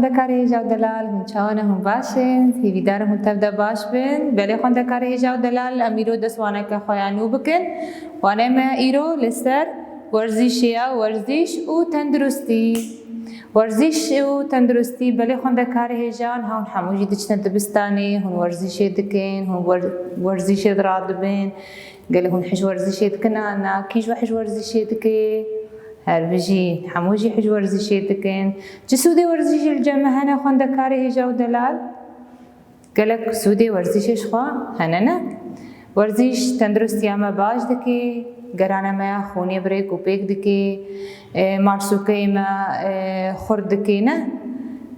خوندکار هیجا و دلال هم چاونه هم باشن هیویدار هم تبدا باش بن بله خوندکار هیجا و دلال امیرو دسوانه که خویانو بکن وانه ما ایرو لسر ورزشیا ورزش و تندرستی ورزش و تندرستی بله خوندکار هیجان هون حموجی دچتن دبستانی هون ورزشی دکن هون ورزشی دراد بین قال هون حج ورزشی دکن انا کیش و حج ورزشی دکی هر بجی حموجی حج ورزشی دکن جسودی ورزشی الجمع هنا خوندکار هیجا و دلال قالك سودی ورزشش خوا هنا نه ورزش تندرستی اما باش دکی گرانه ما خونی بریک و پیک دکی مارسوکه ما خورد دکی نه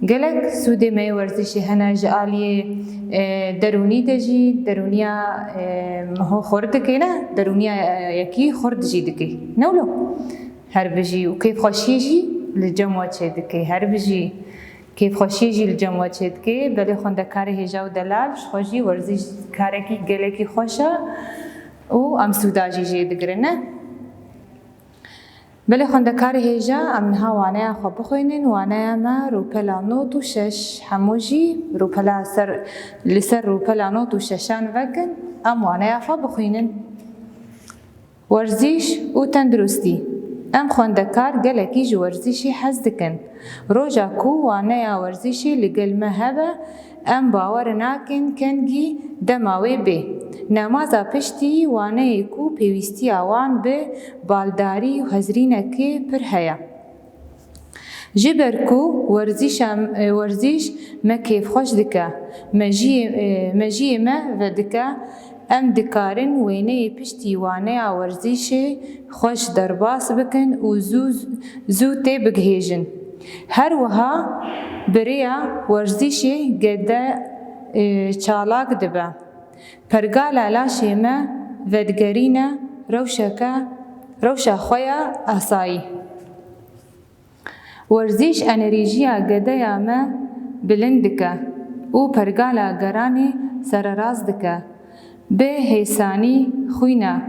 قالك سودی ما ورزشی هنا جالی درونی دجی درونیا مهو خورد دکی نه درونیا یکی خورد جی دکی نولو هر بجی و کیف خوشیجی للجموع دکی هر بجی کیف خوشیجی للجموع دکی بله خوندکار هیجا و دلال خوشی ورزش کارکی گلکی خوشه و ام سوداجی جی دگرنه بله خوندکار هیجا ام نها وانه خو بخوینن وانه ما روپلا نوت و شش هموجی روپلا سر لسر روپلا نوت و ششان وگن ام وانه خو بخوینن ورزش و تندرستی ام خوندکار گلکی جو ورزشی حز دکن روژا کو وانه ورزشی لگل مهبه ام باور ناکن کنگی دماوی بی نمازا پشتی وانه کو پیوستی آوان به بالداری و هزرینکی پر هیا جبر کو ورزش ما کیف خوش دکه مجی ما و دکه ام دکارن وینه پشتی وانه ورزش خوش درباس بکن و زو تی بگهیجن هر وها بریا ورزش گده چالاک دبه پرگالا لاشی ما ودگرینه روشا خویا اسایی ورزش انرژیا گده یا ما بلندکه و پرگالا گرانی سرراز دکه به حسانی خوینه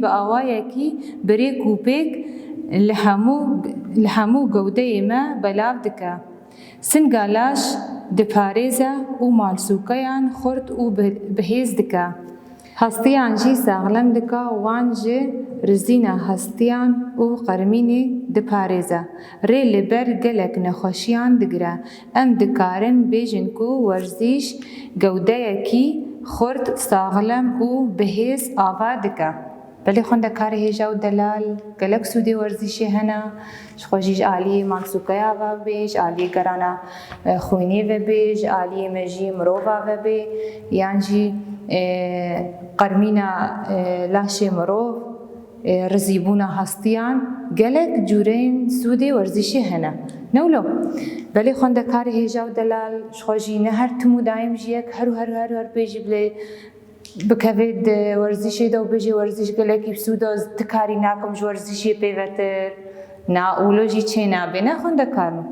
به آوایی کی بری کوپک لهمو گوده ما بلاو دکه سنگالاش دپاریزه و مالسوکیان خورد و بهیز دکه هستیان جی ساغلم دکه وان جی رزینا هستیان و قرمینی دپاریزه ری لبر گلک نخوشیان دگره ام دکارن بیجن کو ورزش گوده کی خورد ساغلم و بهیز آوا دکه بله خوندکار هیجا و دلال گلک سودی ورزشی هنا شخوشیج آلی مانسوکیا و بیش آلی گرانا خوینی و بیش آلی مجی مروفا و بی یعنی قرمینا لاشی مروف رزیبونا هستیان گلک جورین سودی ورزشی هنا نولو بله خوندکار هیجا و دلال شخوشی نه هر تمو دایم جیک هر بیجی بله بکوید ورزشی دو بجی ورزش گلکی بسودا تکاری ناکم جو ورزشی پیوتر نا اولوجی چه نابه نه خوندکارم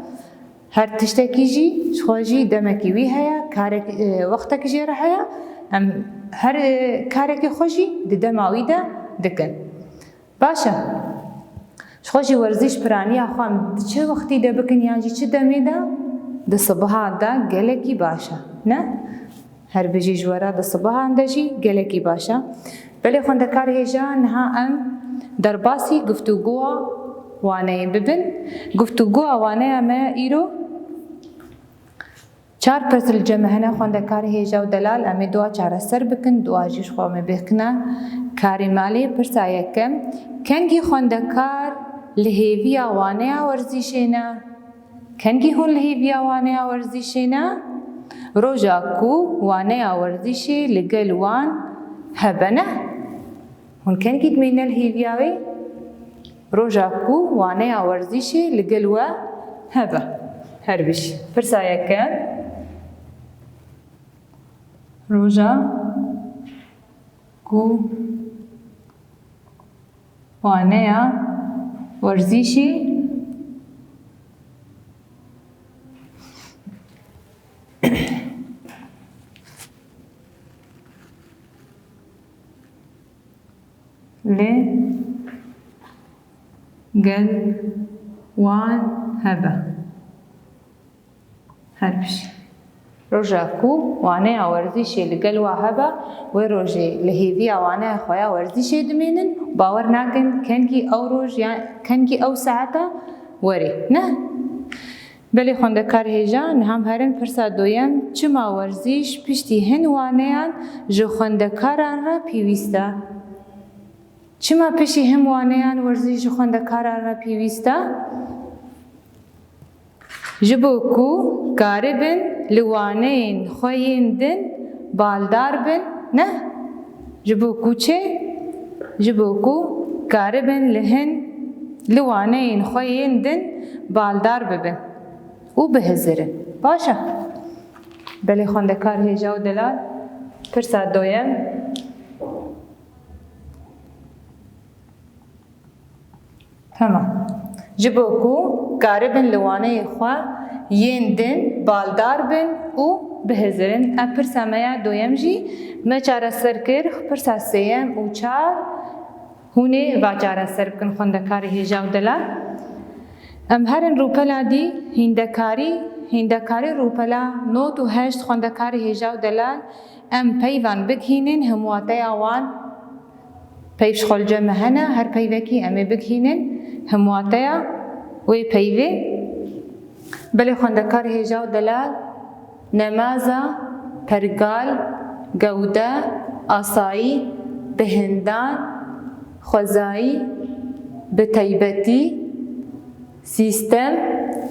هر تشتکی جی شخوشی دمکی وی هیا کارک وقتک جی را هیا هر کارکی خوشی دماوی دا دکن باشه شخوشی ورزش پرانی آخوام چه وقتی دا بکن یعنی چه دمی دا ده صبحا دا گلکی باشه نه هر بجی جوارا ده صبح اندجی گلکی باشه بله خوندکار هیجا نها ام درباسی گفتگوها وانه ببن گفتگوها وانه اما ایرو چار پرسل جمع هنا خوندکار هیجا و دلال امی دوا چار سر بکن دوا جیش خواه بکنا کاری مالی پرسا یکم کنگی خوندکار لحیویا وانه ورزیشینا کنگی هون لحیویا وانه ورزیشینا روژا کو وانه ورزشی لگل وان هبنه هون کنگی دمین الهیویاوی روژا کو وانه ورزشی لگل و هبه هر بش پرسایه کن روژا کو وانه ورزشی ل گل وان هبه هر بشی روژه کو وانه ورزشی لگل و هبه و روژه لهیوی وانه خواه ورزشی دمینن باور نکن کنگی او روژ یا کنگی او ساعته وری نه بله خوندکار هیجان هم هرن پرسا دویم چما ورزش پشتی هن وانهان جو خوندکاران را پیوسته چما پشتی هم وانهان ورزش جو خوندکاران را پیوسته جبو کو کاربن لوانین خویندن بالدار بن نه جبو کو چه جبو کو کاربن لهن لوانین خویندن بالدار ببن او بهزرن باشه بله خوندکار هیجا و دلال پرسا دویم تمام جبو کو کاربن لوانه خواه یندن بالدار بن او بهزرن پرسا میا دویم جی ما چاره سر کر پرسا سیم و چار هونه و چاره سر بکن خوندکار هیجا و دلال هرن روپلا دی هندکاری روپلا نوت و هشت خوندکاری هیجا و دلال پیوان بگهینن همواته آوان پیوش خال جمع هنه هر پیوکی بگهینن همواته و پیوه بله خوندکاری هیجا و دلال نمازا پرگال گوده آسایی بهندان خوزایی بتیبتی سیستم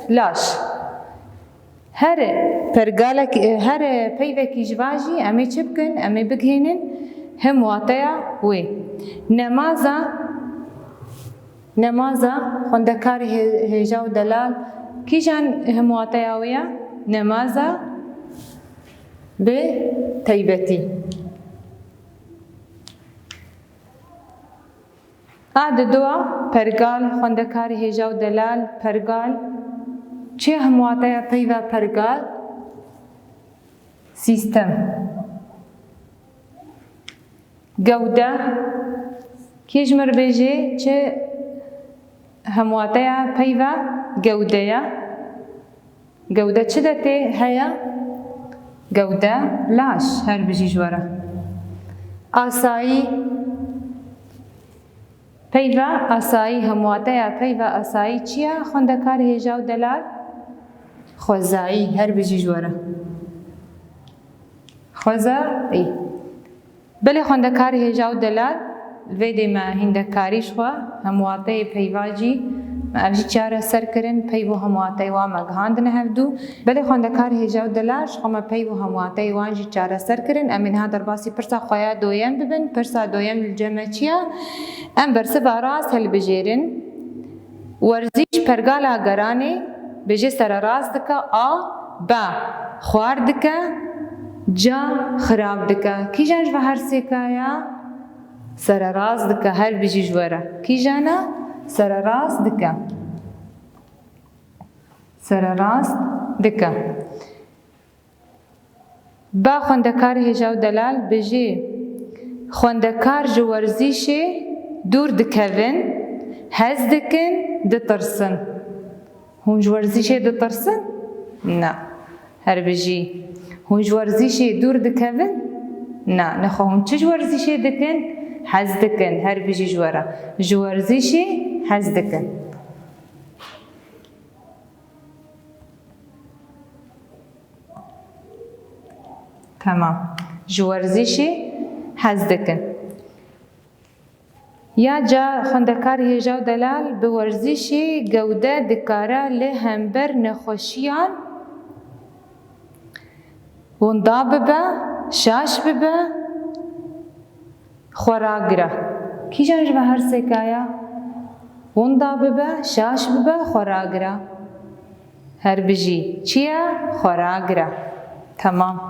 لاش هر پرگالک هر پیوکی جواجی چه بکن بگهینن هم واطیا وی نمازا خوندکار هیجا و دلال کیجان هم واطیا ویا نمازا به تیبتی دوا پرگال خوندکار هیجا و دلال پرگال چه همواته پیوه پرگال سیستم گوده کیجمر بیجه چه همواته پیوه گوده چه دته هیا گوده لاش هر بجی جواره آسایی پیوه آسایی همواته پیوه آسایی چیه خوندکار هیجا و دلال خوزایی هر بجی جواره خوزایی بله خوندکار هیجا و دلال ویده ما هندکاریش خواه همواته پیوه جی افجی چاره سر کرن پیو همواته و مگهاند نهفدو بله خوندکار هیجا و دلاش خما پیو همواته وانجی چاره سر کرن امین ها در باسی پرسا خویا دویم ببن پرسا دویم الجمع چیا برسه باراز هل بجیرن ورزیش پرگالا گرانه بجه سر راز دکا با خوار دکا جا خراب دکا کی جانج و هر سکایا سر راز دکا هر بجی جوره کی جانا سر راست دکا با خوندکار هیجا و دلال بجی خوندکار جو ورزیش دور دکوین هز دکن دترسن هون جو ورزیش دترسن؟ نه هر بجی هون جو ورزیش دور دکوین؟ نه نخوا هون چه جو ورزیش دکن؟ هز دکن هر بجی جواره جو ورزیش هز دکن تمام جو ورزیشی هز دکن یا جا خوندکار هیجا و دلال به ورزیشی گوده دکاره لهمبر نخوشیان وندا ببه شاش ببه خوراگره کی جانج به هر سکایا وندا ببه شاش ببه خوراگره هر بجی چیه خوراگره تمام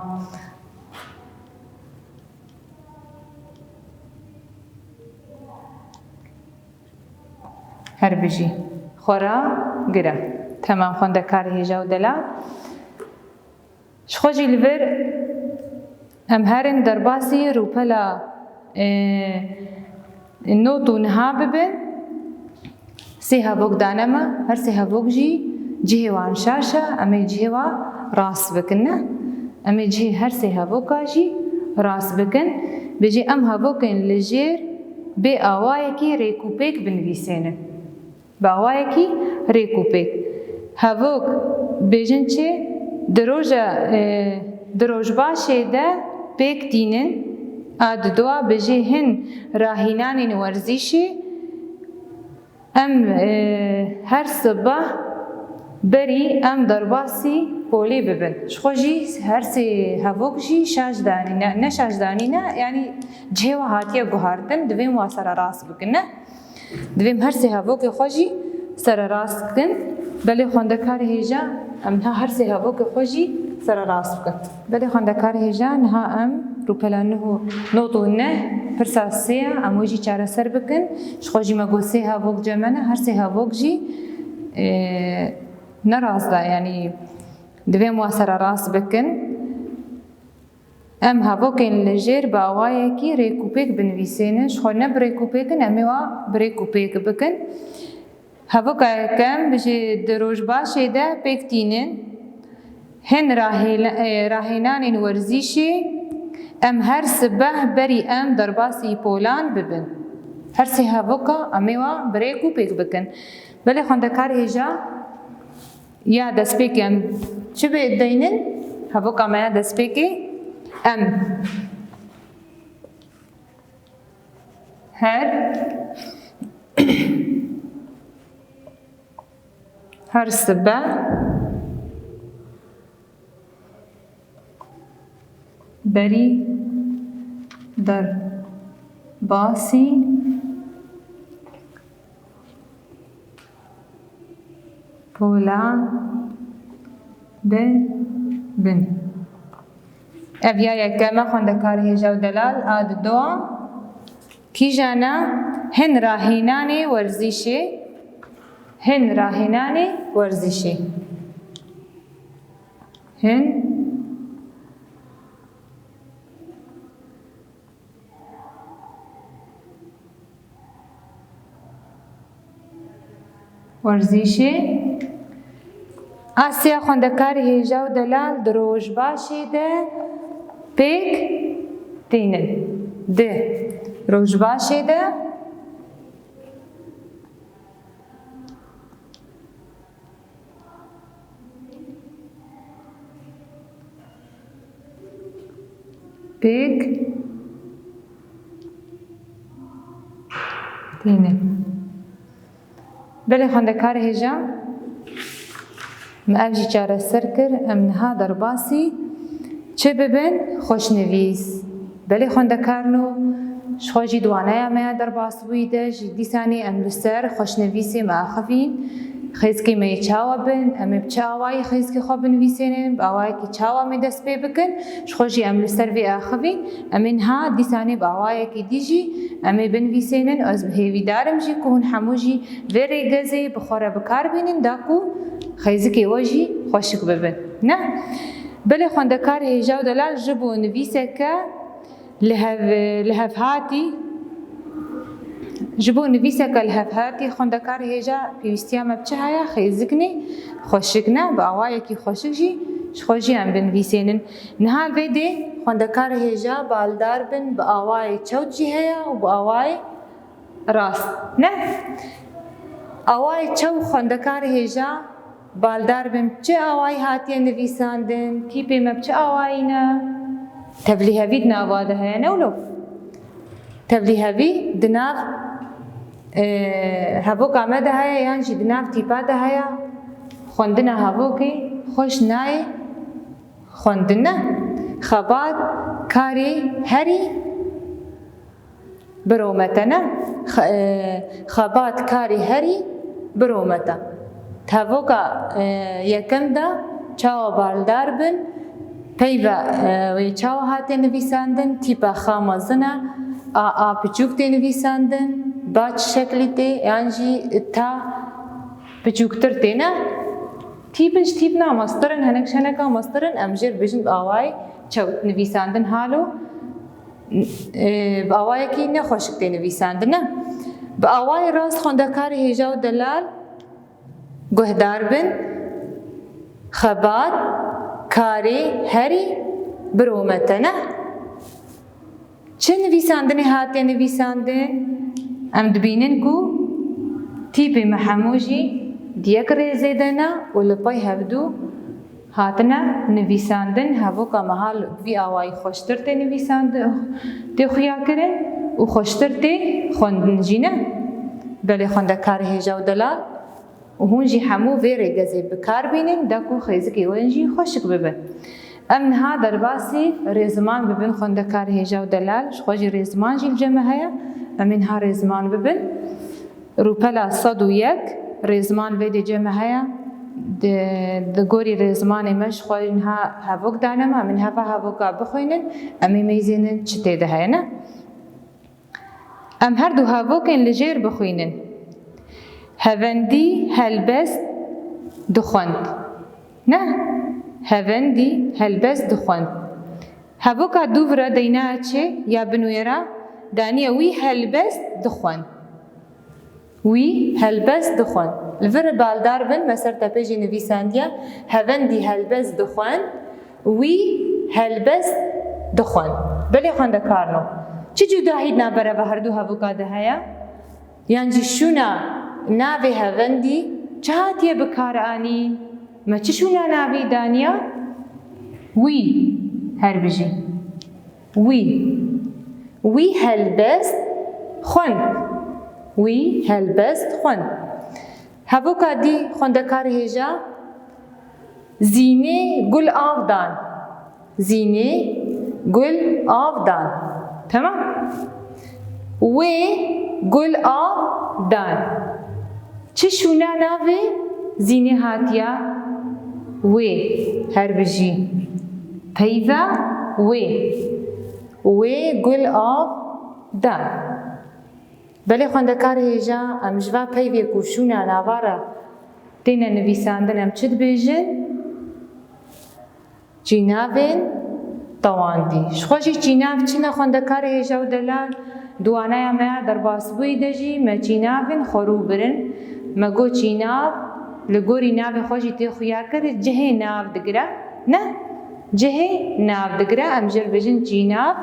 هر بجی خوراگره تمام خوندکار هیجا و دلا شخوجی لور ام هرن در باسی روپلا نوتو نها ببن سه هفوک دانما هر سه هفوک جی جهه وان شاشه اما جهه وا راست بکنه اما جهه هر سه هفوکا جی راست بکن بجی ام هفوکن لجیر به آوای کی ریکوپیک بنویسینه با آوای کی ریکوپیک هفوک بجن چه دروج باشه ده پیک دینن آد دوا بجی هن راهینان ورزیشی ام هر صبح بری ام درباسی پولی ببن شخوجی هر سی هفوک جی شاجدانی نه شاجدانی نه یعنی جهوا هاتیه گوهردن دویم واسر راست بکنه دویم هر سی هفوک خوجی سر راست کن بله خوندکار هیجا ام نه هر سی هفوک خوجی سر راست بکن بله خوندکار هیجا نه ام رو پلانه نوتو نه پرساسیه اموجی چاره سر بکن شخوجی مگو سی هفوک جمعه هر سی هفوک جی نرازده یعنی دویم واسر راست بکن ام هفوکن لجیر با آوائه کی ریکوپیک بنویسینه شخو نب ریکوپیکن امی وا بریکوپیک بکن هفوکا کم بجی دروج باشه ده پیکتینن هن راهینان ورزیشی ام هر صبح بری ام درباسی پولان ببن هر سی هفوکا امی وا بریکوپیک بکن بله خوندکار هیجا یا دست پیکی ام چه به دینن هفوکا ما دست پیکی ام هر صبح بری در باسی پولان بن اویا یکمه خوندکار هیجا و دلال آد دو کی جانا هن راهینان ورزیشی هن راهینان ورزیشی هن ورزیشی آسیا خوندکار هیجا و دلال دروج باشی ده پیک تینن ده روج باشی ده پیک تینن بله خوندکار هیجا مأجی چاره سر کر امنها در باسی چه ببین خوشنویس بله خوندکارنو شخوجی دوانه ما در باس بویده جدی سانی املسر خوشنویسی ما خفین خیزکی می چاوا بن ام بچاوای خیزکی خوب بنویسین باوای کی چاوا می دست پی بکن شخوجی املسر وی اخوین امنها دی سانی باوای کی دیجی ام بنویسین از هیوی دارم جی کون حموجی وری گزی بخوره بکار بینن داکو خیزکی وجی خوشک ببن نه بله خوندکار هیجا و دلال جبو نویسه که لهف هاتی جبو نویسه که لهف هاتی خوندکار هیجا پیوستیا مبچه هیا خیزکنی خوشکنا با آوایی که خوشک جی شخوشی هم بنویسینن نهال ویده خوندکار هیجا بالدار بن با آوای چود جی هیا و با آوای راست نه آوای چو خوندکار هیجا بالدار بن چه آوای هاتی نویساندن کی پیمه چه آوایی نه تبلیه وید نواده هیا نولو تبلیه وید دناف هبوک آمده هیا یعنی دناف تیپاده هیا خوندنه هبوکی خوش نای خوندنه خبات کاری هری برومته نه خبات کاری هری برومته تابوکا یکم دا چاو بالدار بن پیوه وی چاو هاتی نویساندن تیپا خامازنه پچوک تی نویساندن باچ شکلی تی یعنی تا پچوکتر تی نه تیپنش تیپ نه مسترن هنکش هنکا مسترن امجر بجن باوای چاو نویساندن حالو باوای کی نخوشک تی نویساندن نه بأواي راست خوندكار هيجا و دلال گهدار بن خبات کاری هری برومتنه چه نویساندنی هاتی نویساندن ام دبینن کو تیپی محموجی دیک ریزه دنا و لپای هفدو هاتنا نویساندن هفو که محال وی آوائی خوشتر تی نویساندن تی خویا کرن و خوشتر تی خوندن جینه بلی خوندکار هیجا و دلال و هونجی همو ویره گزی بکار بینن دکو خیزکی ونجی خوشک ببن امن ها در باسی ریزمان ببن خوندکار هیجا و دلال شخوجی ریزمان جیل جمع هیا امن ها ریزمان ببن روپلا 101 ریزمان ویدی جمع هیا دگوری ریزمان مش خوین ها هفوک دانم امن هفوکا بخوینن امی میزینن چته ده هیا نه ام هر دو هفوکن لجیر بخوینن هفندی هلبست دخوند نه هفندی هلبست دخوند هفوکا دوورا دینا چه یا بنویرا دانیه وی هلبست دخوند وی هلبست دخوند الفر بالدار بن مسر تپیجی نویساندیا هفندی هلبست دخوند وی هلبست دخوند بلی خونده کارنو چه جداهید نبره و هر دو هفوکا ده هیا یعنی شونا ناوی هفندی چه هاتیه بکار آنی ما چه شونا ناوی دانیا وی هر بجی وی هلبست خوند وی هلبست خوند هفوکا دی خوندکار هیجا زینه گل آف دان زینه گل آف دان تمام وی گل آف دان چه شونا ناوی زینه هاتیا وی هر بجی پیدا وی گل آف دان بله خوندکار هیجا ام جوا پیوی کوشونا ناوارا تینا نویساندن ام چد بیجن جیناوین تواندی شخوشی جیناو چینا خوندکار هیجا و دلال دوانای ما در باسبوی دجی ما جیناوین خورو برن ما گو جیناو لگوری ناو خوشی تی خویا کرد جهه ناو دگره نه جهه ناو دگره ام جر بیجن جیناو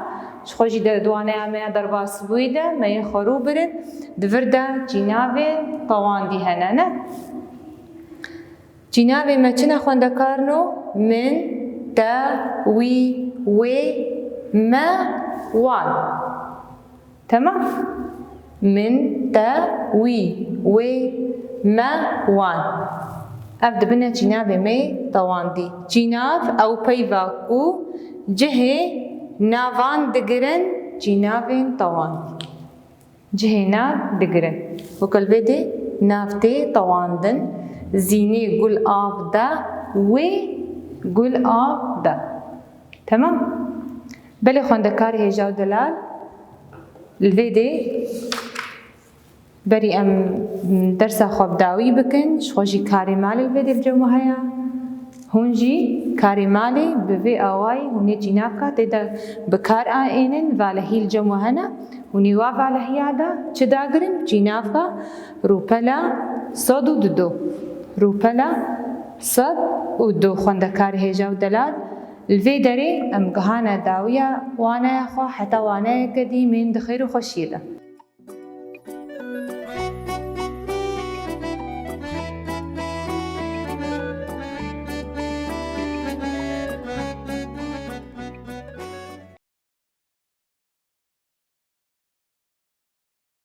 شخوشی دوانه همه در باس بویده می خورو برن دورده جنابه طواندی هنه نه جنابه ما چنه خونده کارنو من تا وی ما وان تمام من تا وی ما وان ابدا بنا جنابه می طواندی جناب او پیواکو جهه ناوان دگرن جنابین طوان جهناب دگرن وكل ده نافته طواندن زینه گل آب دا و گل آب دا تمام بله خوندکار هیجا و دلال الویده بری ام درس خواب داوی بکن شخوشی کاری مالی الویده الجمع هیا هونجی کاری مالی به آوای هونی جناب کا تیدا بکار آینن والهیل جمع هنا هونی وا والهیادا چه داگرن جناب کا روپلا 102 روپلا 102 خوندکار هیجا و دلال الوی داری ام گهانا داویا وانا خو حتی وانا کدی من دخیر و خوشیده